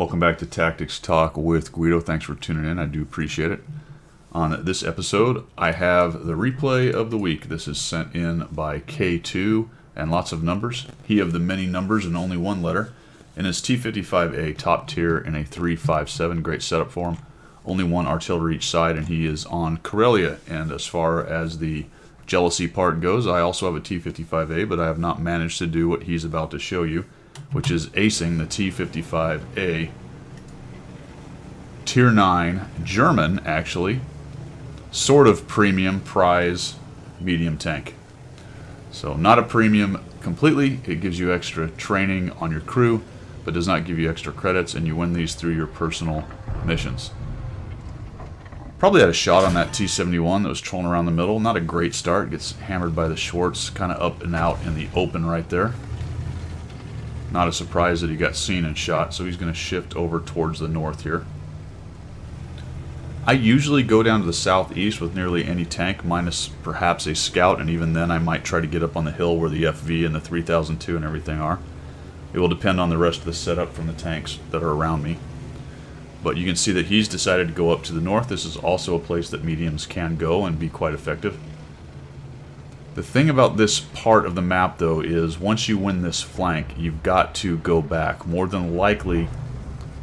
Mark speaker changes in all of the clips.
Speaker 1: Welcome back to Tactics Talk with Guido. Thanks for tuning in. I do appreciate it. On this episode, I have the replay of the week. This is sent in by K2 and lots of numbers. He of the many numbers and only one letter. And his T-55A top tier in a 3.57. Great setup for him. Only one artillery each side, and he is on Karelia. And as far as the jealousy part goes, I also have a T-55A, but I have not managed to do what he's about to show you, which is acing the T-55A Tier 9 German, actually, sort of premium prize medium tank. So not a premium completely. It gives you extra training on your crew, but does not give you extra credits, and you win these through your personal missions. Probably had a shot on that T-71 that was trolling around the middle. Not a great start. Gets hammered by the Schwartz, kind of up and out in the open right there. Not a surprise that he got seen and shot, so he's going to shift over towards the north here. I usually go down to the southeast with nearly any tank, minus perhaps a scout, and even then I might try to get up on the hill where the FV and the 3002 and everything are. It will depend on the rest of the setup from the tanks that are around me. But you can see that he's decided to go up to the north. This is also a place that mediums can go and be quite effective. The thing about this part of the map, though, is once you win this flank, you've got to go back. More than likely,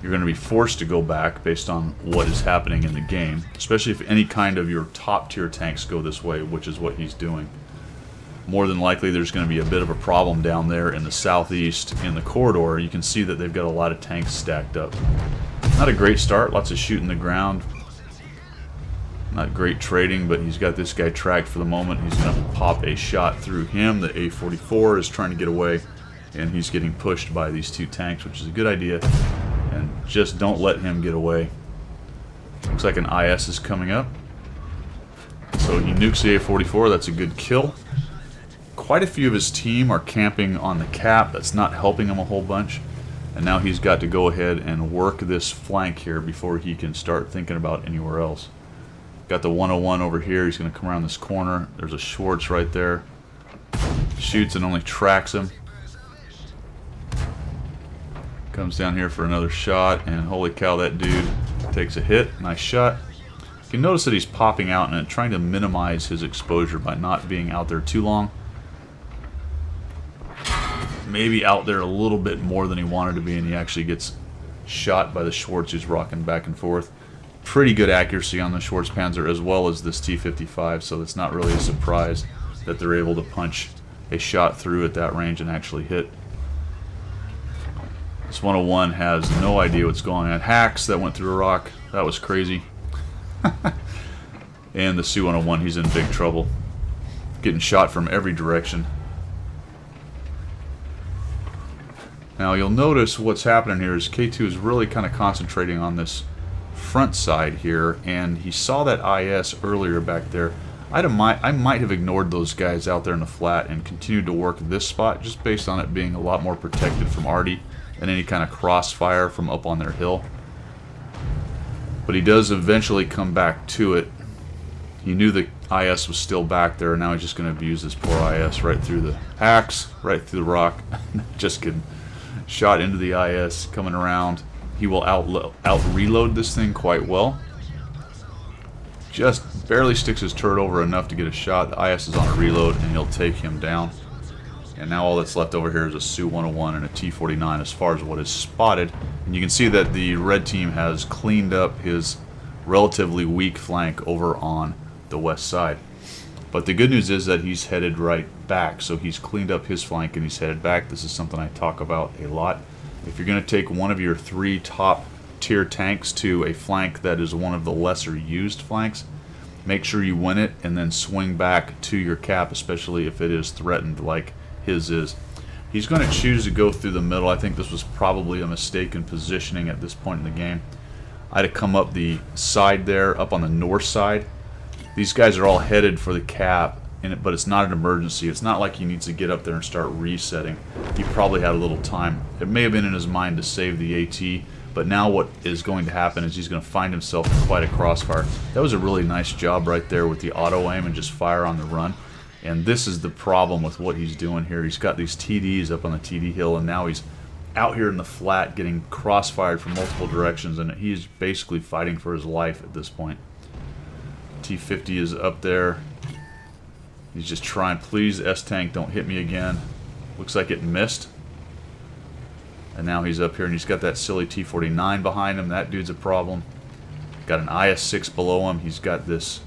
Speaker 1: you're going to be forced to go back based on what is happening in the game, especially if any kind of your top tier tanks go this way, which is what he's doing. More than likely, there's going to be a bit of a problem down there in the southeast in the corridor. You can see that they've got a lot of tanks stacked up. Not a great start, lots of shooting the ground. Not great trading, but he's got this guy tracked for the moment. He's going to pop a shot through him. The A44 is trying to get away, and he's getting pushed by these two tanks, which is a good idea. And just don't let him get away. Looks like an IS is coming up. So he nukes the A44. That's a good kill. Quite a few of his team are camping on the cap. That's not helping him a whole bunch. And now he's got to go ahead and work this flank here before he can start thinking about anywhere else. Got the 101 over here. He's going to come around this corner. There's a Schwartz right there. Shoots and only tracks him. Comes down here for another shot, and holy cow, that dude takes a hit. Nice shot. You can notice that he's popping out and trying to minimize his exposure by not being out there too long. Maybe out there a little bit more than he wanted to be, and he actually gets shot by the Schwartz who's rocking back and forth. Pretty good accuracy on the Schwartz Panzer as well as this T-55, so it's not really a surprise that they're able to punch a shot through at that range and actually hit. This 101 has no idea what's going on. Hacks that went through a rock. That was crazy. And the Su-101, he's in big trouble. Getting shot from every direction. Now you'll notice what's happening here is K2 is really kind of concentrating on this front side here, and he saw that IS earlier back there. I might have ignored those guys out there in the flat and continued to work this spot just based on it being a lot more protected from arty and any kind of crossfire from up on their hill. But he does eventually come back to it. He knew the IS was still back there, and now he's just going to abuse this poor IS right through the hacks, right through the rock. Just kidding. Shot into the IS, coming around. He will out-reload this thing quite well. Just barely sticks his turret over enough to get a shot. The IS is on a reload, and he'll take him down. And now all that's left over here is a Su-101 and a T-49 as far as what is spotted. And you can see that the red team has cleaned up his relatively weak flank over on the west side. But the good news is that he's headed right back. So he's cleaned up his flank and he's headed back. This is something I talk about a lot. If you're going to take one of your 3 top tier tanks to a flank that is one of the lesser used flanks, make sure you win it and then swing back to your cap, especially if it is threatened like his is. He's going to choose to go through the middle. I think this was probably a mistake in positioning at this point in the game. I'd have come up the side there, up on the north side. These guys are all headed for the cap, but it's not an emergency. It's not like he needs to get up there and start resetting. He probably had a little time. It may have been in his mind to save the AT, but now what is going to happen is he's going to find himself in quite a crossfire. That was a really nice job right there with the auto aim and just fire on the run. And this is the problem with what he's doing here. He's got these TDs up on the TD hill, and now he's out here in the flat getting crossfired from multiple directions, and he's basically fighting for his life at this point. T-50 is up there. He's just trying, please S-Tank, don't hit me again. Looks like it missed. And now he's up here, and he's got that silly T-49 behind him. That dude's a problem. Got an IS-6 below him. He's got this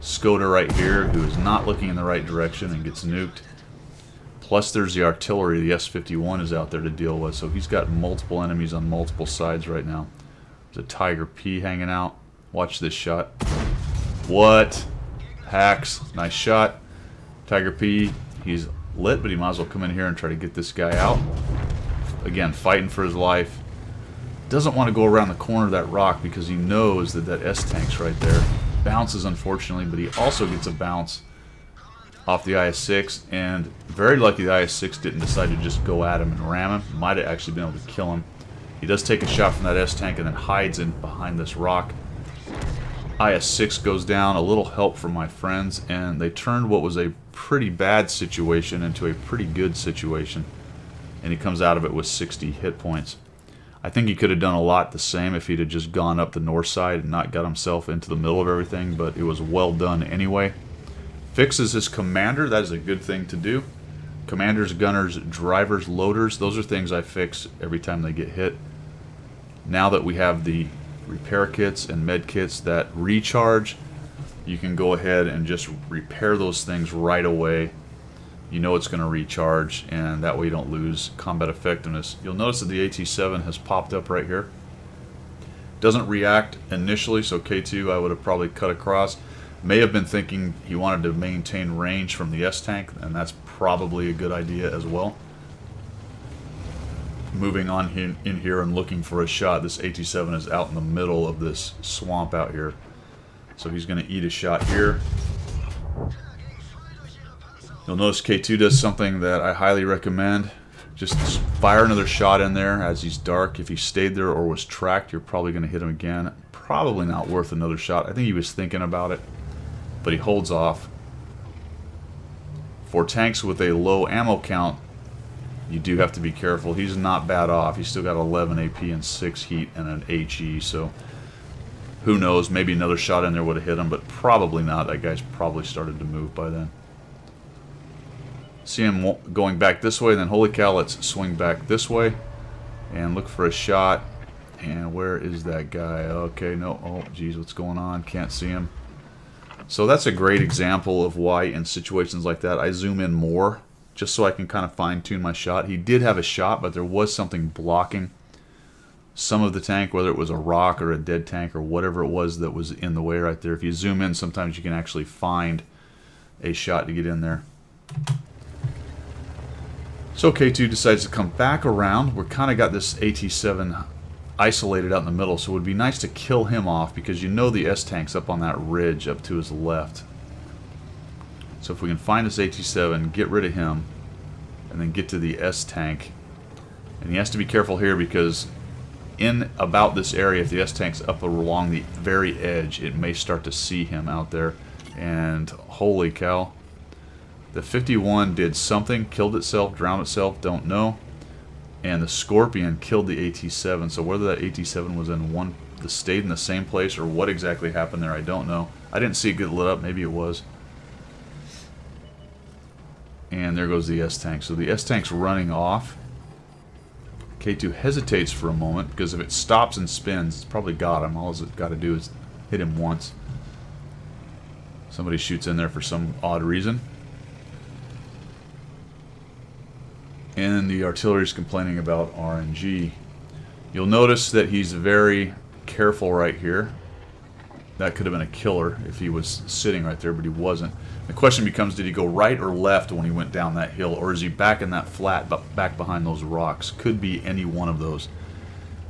Speaker 1: Skoda right here who is not looking in the right direction and gets nuked. Plus there's the artillery. The S-51 is out there to deal with. So he's got multiple enemies on multiple sides right now. There's a Tiger P hanging out. Watch this shot. What? Hacks. Nice shot. Tiger P, he's lit, but he might as well come in here and try to get this guy out. Again, fighting for his life. Doesn't want to go around the corner of that rock because he knows that that S-Tank's right there. Bounces, unfortunately, but he also gets a bounce off the IS-6, and very lucky the IS-6 didn't decide to just go at him and ram him. Might have actually been able to kill him. He does take a shot from that S-Tank and then hides in behind this rock. IS-6 goes down, a little help from my friends, and they turned what was a pretty bad situation into a pretty good situation. And he comes out of it with 60 hit points. I think he could have done a lot the same if he'd have just gone up the north side and not got himself into the middle of everything, but it was well done anyway. Fixes his commander, that is a good thing to do. Commanders, gunners, drivers, loaders, those are things I fix every time they get hit. Now that we have the repair kits and med kits that recharge, you can go ahead and just repair those things right away. You know it's going to recharge, and that way you don't lose combat effectiveness. You'll notice that the AT-7 has popped up right here. Doesn't react initially, so K2 I would have probably cut across. May have been thinking he wanted to maintain range from the S-Tank, and that's probably a good idea as well. Moving on in here and looking for a shot. This AT-7 is out in the middle of this swamp out here. So he's going to eat a shot here. You'll notice K2 does something that I highly recommend. Just fire another shot in there as he's dark. If he stayed there or was tracked, you're probably going to hit him again. Probably not worth another shot. I think he was thinking about it, but he holds off. For tanks with a low ammo count, you do have to be careful. He's not bad off. He's still got 11 AP and 6 heat and an HE, so who knows, maybe another shot in there would have hit him, but probably not. That guy's probably started to move by then. See him going back this way, and then holy cow, let's swing back this way and look for a shot. And where is that guy? Okay, no, oh geez, what's going on? Can't see him. So that's a great example of why in situations like that I zoom in more, just so I can kind of fine-tune my shot. He did have a shot, but there was something blocking some of the tank, whether it was a rock or a dead tank or whatever it was that was in the way right there. If you zoom in, sometimes you can actually find a shot to get in there. So K2 decides to come back around. We're kind of got this AT-7 isolated out in the middle, so it would be nice to kill him off because you know the S-Tank's up on that ridge up to his left. So if we can find this AT-7, get rid of him, and then get to the S-Tank. And he has to be careful here because in about this area, if the S-Tank's up along the very edge, it may start to see him out there. And holy cow. The 51 did something, killed itself, drowned itself, don't know. And the Scorpion killed the AT-7. So whether that AT-7 was in stayed in the same place or what exactly happened there, I don't know. I didn't see it get lit up, maybe it was. And there goes the S-Tank. So the S-Tank's running off. K2 hesitates for a moment because if it stops and spins, it's probably got him. All it's got to do is hit him once. Somebody shoots in there for some odd reason. And the artillery is complaining about RNG. You'll notice that he's very careful right here. That could have been a killer if he was sitting right there, but he wasn't. The question becomes, did he go right or left when he went down that hill, or is he back in that flat, but back behind those rocks? Could be any one of those.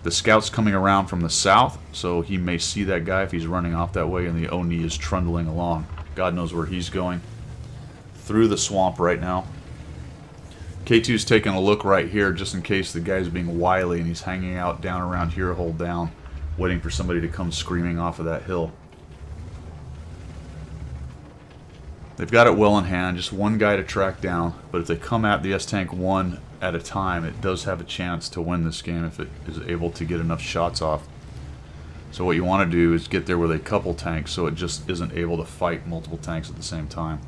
Speaker 1: The scout's coming around from the south, so he may see that guy if he's running off that way, and the Oni is trundling along. God knows where he's going. Through the swamp right now. K2's taking a look right here just in case the guy's being wily and he's hanging out down around here, hold down, waiting for somebody to come screaming off of that hill. They've got it well in hand, just one guy to track down, but if they come at the S-Tank one at a time, it does have a chance to win this game if it is able to get enough shots off. So what you want to do is get there with a couple tanks so it just isn't able to fight multiple tanks at the same time.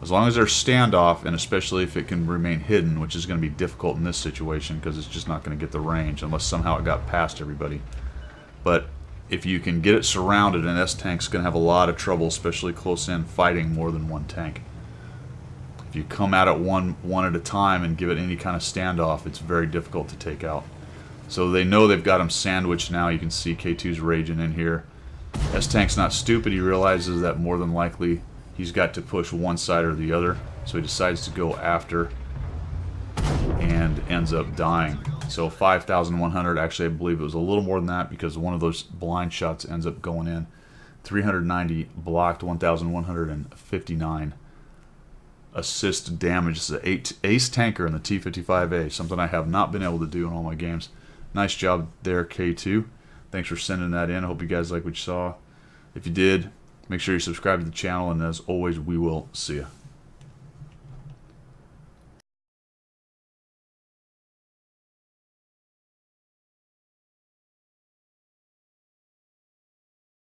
Speaker 1: As long as there's standoff, and especially if it can remain hidden, which is going to be difficult in this situation because it's just not going to get the range unless somehow it got past everybody. But if you can get it surrounded, an S-tank's going to have a lot of trouble, especially close in, fighting more than one tank. If you come at it one at a time and give it any kind of standoff, it's very difficult to take out. So they know they've got him sandwiched now. You can see K2's raging in here. S-tank's not stupid. He realizes that more than likely he's got to push one side or the other. So he decides to go after and ends up dying. So 5,100, actually I believe it was a little more than that because one of those blind shots ends up going in. 390 blocked, 1,159 assist damage. This is an ace tanker in the T-55A, something I have not been able to do in all my games. Nice job there, K2. Thanks for sending that in. I hope you guys like what you saw. If you did, make sure you subscribe to the channel, and as always, we will see you.